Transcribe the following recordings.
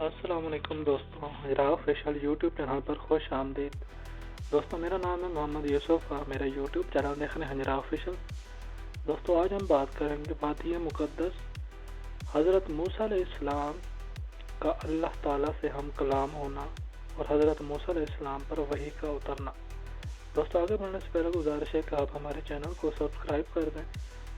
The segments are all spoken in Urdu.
السلام علیکم دوستوں، ہجرا آفیشیل یوٹیوب چینل پر خوش آمدید۔ دوستوں، میرا نام ہے محمد یوسف اور میرا یوٹیوب چینل دیکھ رہے ہیں ہجرا آفیشیل۔ دوستوں، آج ہم بات کریں گے وادی مقدس، حضرت موسیٰ علیہ السلام کا اللہ تعالیٰ سے ہم کلام ہونا اور حضرت موسیٰ علیہ السلام پر وحی کا اترنا۔ دوستوں، آگے بڑھنے سے پہلے گزارش ہے کہ آپ ہمارے چینل کو سبسکرائب کر دیں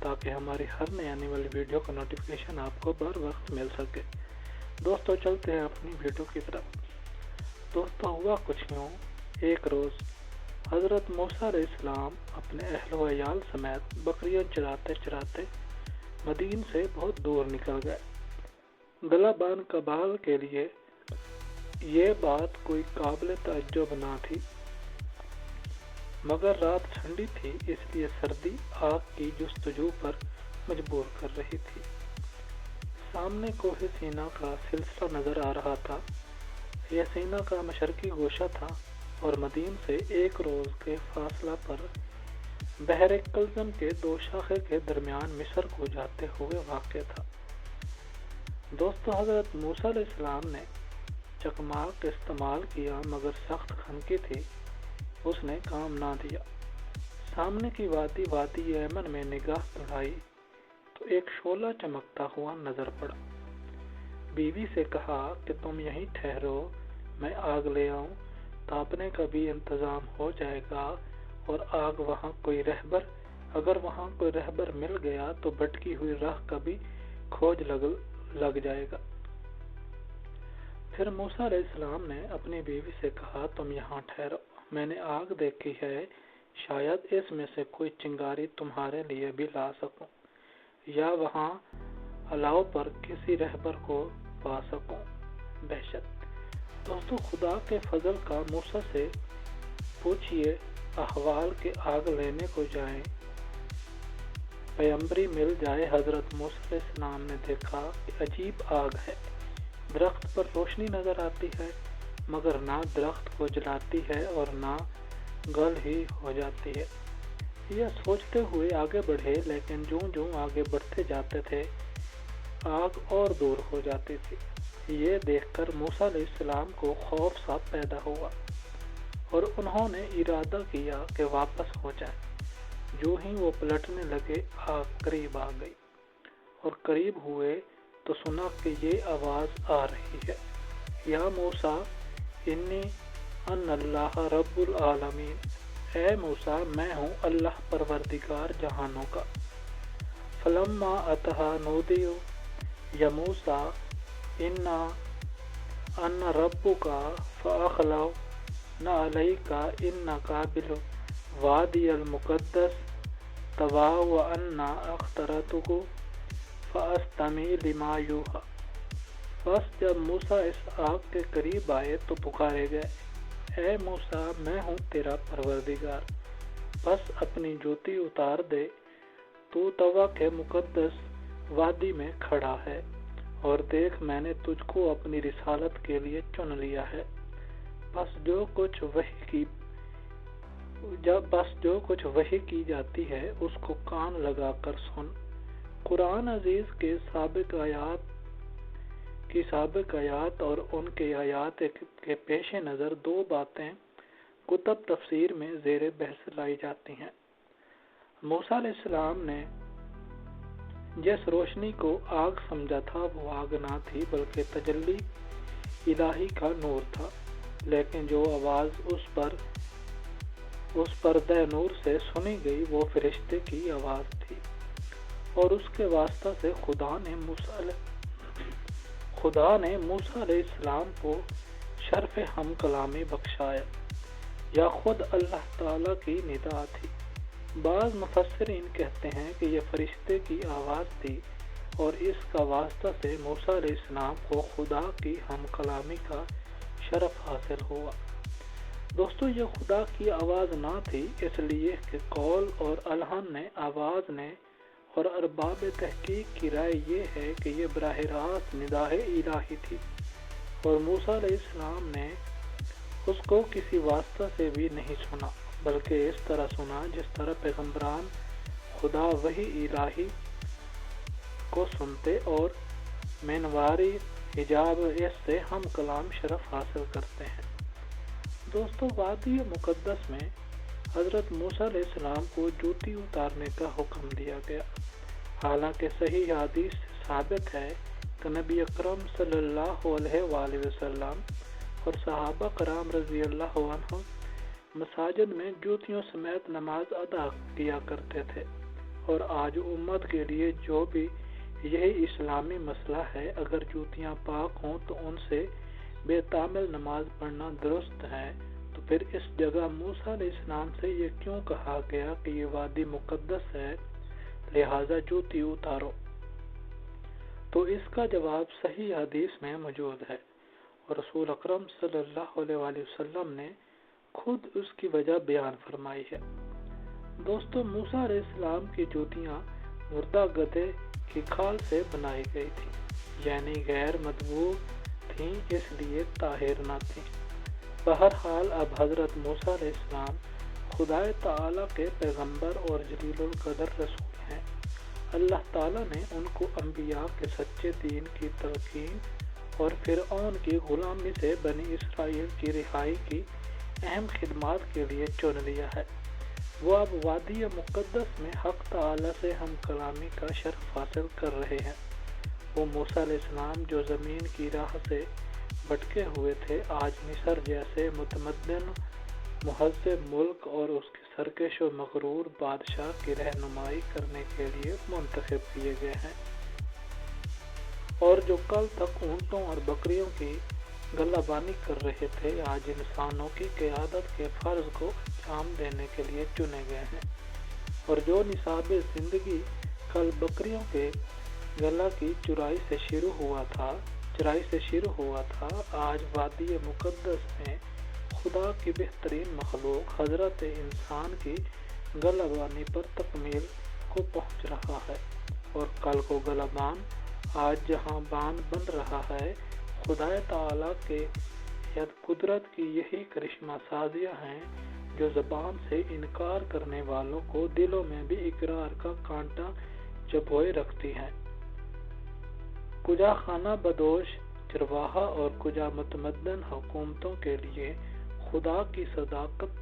تاکہ ہماری ہر نئی آنے والی ویڈیو کا نوٹیفیکیشن آپ کو بر وقت مل سکے۔ دوستوں، چلتے ہیں اپنی ویڈیو کی طرف۔ دوستوں، ہوا کچھ یوں، ایک روز حضرت موسیٰ علیہ السلام اپنے اہل و عیال سمیت بکریاں چراتے چراتے مدین سے بہت دور نکل گئے۔ گلابان کبال کے لیے یہ بات کوئی قابل تعجب نہ تھی، مگر رات ٹھنڈی تھی، اس لیے سردی آگ کی جستجو پر مجبور کر رہی تھی۔ سامنے کوہ سینا کا سلسلہ نظر آ رہا تھا۔ یہ سینا کا مشرقی گوشہ تھا اور مدین سے ایک روز کے فاصلہ پر بحر کلزم کے دو شاخے کے درمیان مصر کو جاتے ہوئے واقع تھا۔ دوستو، حضرت موسیٰ علیہ السلام نے چکماق استعمال کیا مگر سخت خنکی تھی، اس نے کام نہ دیا۔ سامنے کی وادی یمن میں نگاہ دوڑائی تو ایک شعلہ چمکتا ہوا نظر پڑا۔ بیوی سے کہا کہ تم یہیں ٹھہرو، میں آگ لے آؤں، تاپنے کا بھی انتظام ہو جائے گا، اور اگر وہاں کوئی رہبر مل گیا تو بھٹکی ہوئی راہ کا بھی کھوج لگ جائے گا۔ پھر موسیٰ علیہ السلام نے اپنی بیوی سے کہا تم یہاں ٹھہرو، میں نے آگ دیکھی ہے، شاید اس میں سے کوئی چنگاری تمہارے لیے بھی لا سکوں یا وہاں الاؤ پر کسی رہبر کو پا سکوں۔ بہشت دوستو، خدا کے فضل کا موسیٰ سے پوچھئے احوال کے آگ لینے کو جائیں، پیمبری مل جائے۔ حضرت موسیٰ علیہ السلام نے دیکھا کہ عجیب آگ ہے، درخت پر روشنی نظر آتی ہے مگر نہ درخت کو جلاتی ہے اور نہ گل ہی ہو جاتی ہے۔ یہ سوچتے ہوئے آگے بڑھے، لیکن جوں آگے بڑھتے جاتے تھے آگ اور دور ہو جاتی تھی۔ یہ دیکھ کر موسیٰ علیہ السلام کو خوف سا پیدا ہوا اور انہوں نے ارادہ کیا کہ واپس ہو جائیں۔ جو ہی وہ پلٹنے لگے آگ قریب آ گئی، اور قریب ہوئے تو سنا کہ یہ آواز آ رہی ہے، یا موسیٰ انی ان اللہ رب العالمین، اے موسیٰ میں ہوں اللہ پروردگار جہانوں کا۔ فلما اتہا نودیو یا موسیٰ انا ربک فاخلعنا علیک انک بالوادی المقدس طوی وانا اخترتک فاستمع لما یوحی۔ بس جب موسیٰ اس آگ کے قریب آئے تو پکارے گئے، اے موسیٰ میں ہوں تیرا پروردگار، بس اپنی جوتی اتار دے، تو طویٰ کے مقدس وادی میں کھڑا ہے، اور دیکھ میں نے تجھ کو اپنی رسالت کے لیے چن لیا ہے۔ بس جو کچھ وحی کی جاتی ہے اس کو کان لگا کر سن۔ قرآن عزیز کے سابق آیات اور ان کے آیات کے پیش نظر دو باتیں کتب تفسیر میں زیر بحث لائی جاتی ہیں۔ موسیٰ علیہ السلام نے جس روشنی کو آگ سمجھا تھا وہ آگ نہ تھی بلکہ تجلی الہی کا نور تھا، لیکن جو آواز اس پردہ نور سے سنی گئی وہ فرشتے کی آواز تھی، اور اس کے واسطہ سے خدا نے موسیٰ علیہ السلام کو شرف ہم کلامی بخشایا، یا خود اللہ تعالیٰ کی ندا تھی۔ بعض مفسرین کہتے ہیں کہ یہ فرشتے کی آواز تھی اور اس کا واسطہ سے موسیٰ علیہ السلام کو خدا کی ہم کلامی کا شرف حاصل ہوا۔ دوستو، یہ خدا کی آواز نہ تھی، اس لیے کہ قول اور الحان نے آواز نے، اور ارباب تحقیق کی رائے یہ ہے کہ یہ براہ راست نداء الہی تھی، اور موسیٰ علیہ السلام نے اس کو کسی واسطہ سے بھی نہیں سنا بلکہ اس طرح سنا جس طرح پیغمبران خدا وحی الہی کو سنتے اور منواری حجاب اس سے ہم کلام شرف حاصل کرتے ہیں۔ دوستو، وادی مقدس میں حضرت موسیٰ علیہ السلام کو جوتی اتارنے کا حکم دیا گیا، حالانکہ صحیح حدیث سے ثابت ہے کہ نبی اکرم صلی اللہ علیہ وآلہ وسلم اور صحابہ کرام رضی اللہ عنہ مساجد میں جوتیوں سمیت نماز ادا کیا کرتے تھے، اور آج امت کے لیے جو بھی یہی اسلامی مسئلہ ہے، اگر جوتیاں پاک ہوں تو ان سے بے تعمل نماز پڑھنا درست ہے، تو پھر اس جگہ موسیٰ علیہ السلام سے یہ کیوں کہا گیا کہ یہ وادی مقدس ہے لہٰذا جوتی اتارو؟ تو اس کا جواب صحیح حدیث میں موجود ہے، اور رسول اکرم صلی اللہ علیہ وآلہ وسلم نے خود اس کی وجہ بیان فرمائی ہے۔ دوستو، موسیٰ علیہ السلام کی جوتیاں مردہ گدھے کی کھال سے بنائی گئی تھی، یعنی غیر مدبوغ تھیں، اس لیے طاہر نہ تھیں۔ بہرحال اب حضرت موسیٰ علیہ السلام خدا تعالیٰ کے پیغمبر اور جلیل القدر رسول ہیں۔ اللہ تعالیٰ نے ان کو انبیاء کے سچے دین کی تلقین اور فرعون کی غلامی سے بنی اسرائیل کی رہائی کی اہم خدمات کے لیے چن لیا ہے۔ وہ اب وادی مقدس میں حق تعالیٰ سے ہم کلامی کا شرف حاصل کر رہے ہیں۔ وہ موسیٰ علیہ السلام جو زمین کی راہ سے بھٹکے ہوئے تھے، آج مصر جیسے متمدن مہذب ملک اور اس کے سرکش و مغرور بادشاہ کی رہنمائی کرنے کے لیے منتخب کیے گئے ہیں، اور جو کل تک اونٹوں اور بکریوں کی گلہ بانی کر رہے تھے، آج انسانوں کی قیادت کے فرض کو انجام دینے کے لیے چنے گئے ہیں، اور جو نصاب زندگی کل بکریوں کے گلہ کی چرائی سے شروع ہوا تھا، آج وادی مقدس میں خدا کی بہترین مخلوق حضرت انسان کی گلہ بانی پر تکمیل کو پہنچ رہا ہے، اور کل کو گلہ بان آج جہاں بان بن رہا ہے۔ خدا تعالیٰ کے قدرت کی یہی کرشمہ سازیاں ہیں جو زبان سے انکار کرنے والوں کو دلوں میں بھی اقرار کا کانٹا چبھوئے رکھتی ہیں۔ کجا خانہ بدوش چرواہا اور کجا متمدن حکومتوں کے لیے خدا کی صداقت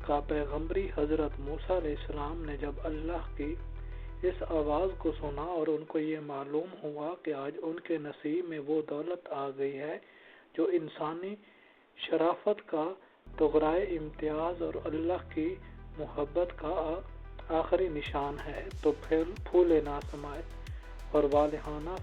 کا پیغمبری حضرت موسیٰ علیہ السلام نے جب اللہ کی اس آواز کو سنا اور ان کو یہ معلوم ہوا کہ آج ان کے نصیب میں وہ دولت آ گئی ہے جو انسانی شرافت کا طغرائے امتیاز اور اللہ کی محبت کا آخری نشان ہے، تو پھولے نہ سمائے اور والہانہ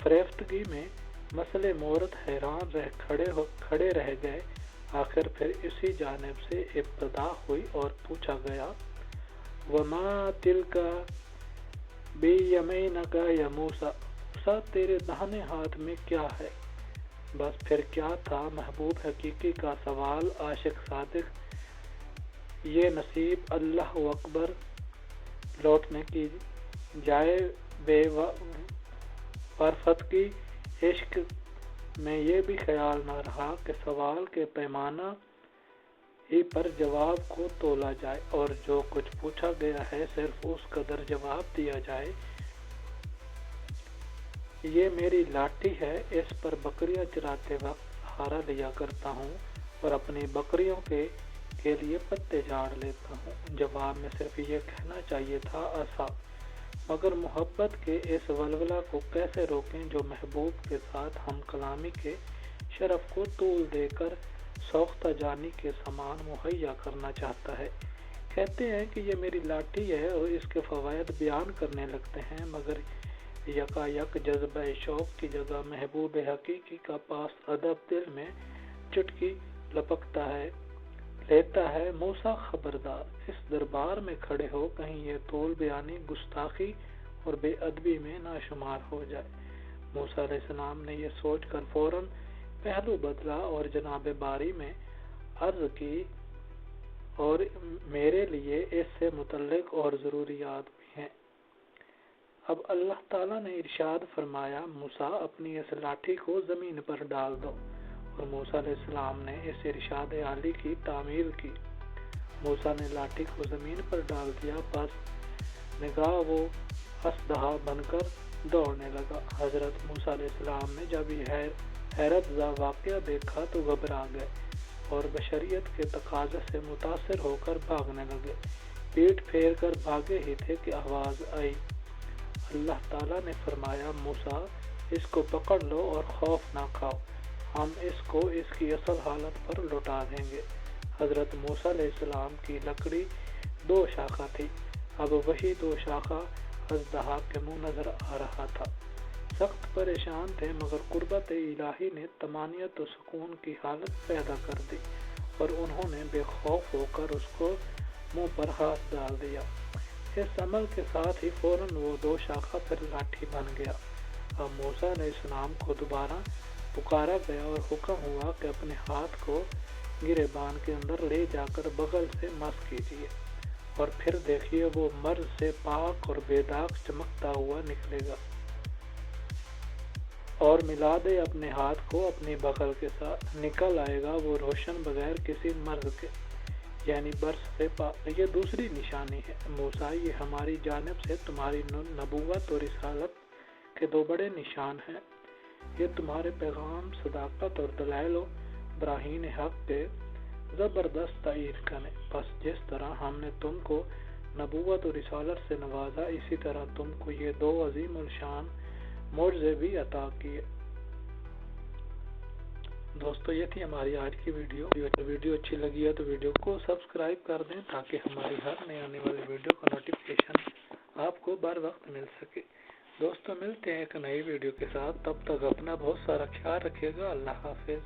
فریفتگی میں مسئلے مورد حیران کھڑے رہ گئے۔ آخر پھر اسی جانب سے ابتدا ہوئی اور پوچھا گیا، وَمَا تِلْكَ بِيَمِينِكَ يَا مُوسَىٰ، موسیٰ تیرے داہنے ہاتھ میں کیا ہے؟ بس پھر کیا تھا محبوب حقیقی کا سوال، عاشق صادق یہ نصیب اللہ اکبر لوٹنے کی جائے بے وفرت کی عشق میں یہ بھی خیال نہ رہا کہ سوال کے پیمانہ ہی پر جواب کو تولا جائے، اور جو کچھ پوچھا گیا ہے صرف اس قدر جواب دیا جائے۔ یہ میری لاٹھی ہے، اس پر بکریاں چراتے وقت سہارا لیا کرتا ہوں اور اپنی بکریوں کے لیے پتے جھاڑ لیتا ہوں۔ جواب میں صرف یہ کہنا چاہیے تھا، عصا۔ مگر محبت کے اس ولولہ کو کیسے روکیں جو محبوب کے ساتھ ہم کلامی کے شرف کو طول دے کر سوختہ جانی کے سامان مہیا کرنا چاہتا ہے۔ کہتے ہیں کہ یہ میری لاٹھی ہے اور اس کے فوائد بیان کرنے لگتے ہیں، مگر یکا یک جذبہ شوق کی جگہ محبوب حقیقی کا پاس ادب دل میں چٹکی لپکتا ہے، لیتا ہے۔ موسیٰ خبردار، اس دربار میں کھڑے ہو، کہیں یہ طول بیانی گستاخی اور بے ادبی میں نہ شمار ہو جائے۔ موسیٰ علیہ السلام نے یہ سوچ کر فوراً پہلو بدلا اور جناب باری میں عرض کی، اور میرے لیے اس سے متعلق اور ضروریات بھی ہیں۔ اب اللہ تعالیٰ نے ارشاد فرمایا، موسیٰ اپنی اس لاٹھی کو زمین پر ڈال دو، اور موسیٰ علیہ السلام نے اس ارشاد عالی کی تعمیل کی۔ موسیٰ نے لاٹھی کو زمین پر ڈال دیا، بس نگاہ وہ اسدہا بن کر دوڑنے لگا۔ حضرت موسیٰ علیہ السلام نے جب یہ حیرت زا واقعہ دیکھا تو گھبرا گئے اور بشریت کے تقاضے سے متاثر ہو کر بھاگنے لگے۔ پیٹ پھیر کر بھاگے ہی تھے کہ آواز آئی۔ اللہ تعالیٰ نے فرمایا، موسیٰ اس کو پکڑ لو اور خوف نہ کھاؤ، ہم اس کو اس کی اصل حالت پر لوٹا دیں گے۔ حضرت موسیٰ علیہ السلام کی لکڑی 2 شاخہ تھی، اب وہی 2 شاخہ اژدہا کے منہ نظر آ رہا تھا۔ سخت پریشان تھے مگر قربت الہی نے طمانینت و سکون کی حالت پیدا کر دی اور انہوں نے بے خوف ہو کر اس کو منہ پر ہاتھ ڈال دیا۔ اس عمل کے ساتھ ہی فوراً وہ 2 شاخہ پھر لاٹھی بن گیا۔ اب موسیٰ علیہ السلام کو دوبارہ پکارا گیا اور حکم ہوا کہ اپنے ہاتھ کو گریبان کے اندر لے جا کر بغل سے مس کیجیے اور پھر دیکھیے وہ مرض سے پاک اور بے داغ چمکتا ہوا نکلے گا، اور ملا دے اپنے ہاتھ کو اپنی بغل کے ساتھ، نکل آئے گا وہ روشن بغیر کسی مرض کے، یعنی برس سے پاک۔ یہ دوسری نشانی ہے۔ موسیٰ، یہ ہماری جانب سے تمہاری نبوت اور رسالت کے 2 بڑے نشان ہیں۔ یہ تمہارے پیغام، صداقت اور دلائل و براہین حق کے زبردست تائید کریں۔ بس جس طرح ہم نے تم کو نبوت اور رسالت سے نوازا، اسی طرح تم کو یہ 2 عظیم الشان معجزے بھی عطا کیے۔ دوستو، یہ تھی ہماری آج کی ویڈیو اچھی لگی ہے تو ویڈیو کو سبسکرائب کر دیں تاکہ ہماری ہر نئے آنے والی ویڈیو کا نوٹیفیکیشن آپ کو بر وقت مل سکے۔ دوستو، ملتے ہیں ایک نئی ویڈیو کے ساتھ، تب تک اپنا بہت سارا خیال رکھیے گا۔ اللہ حافظ۔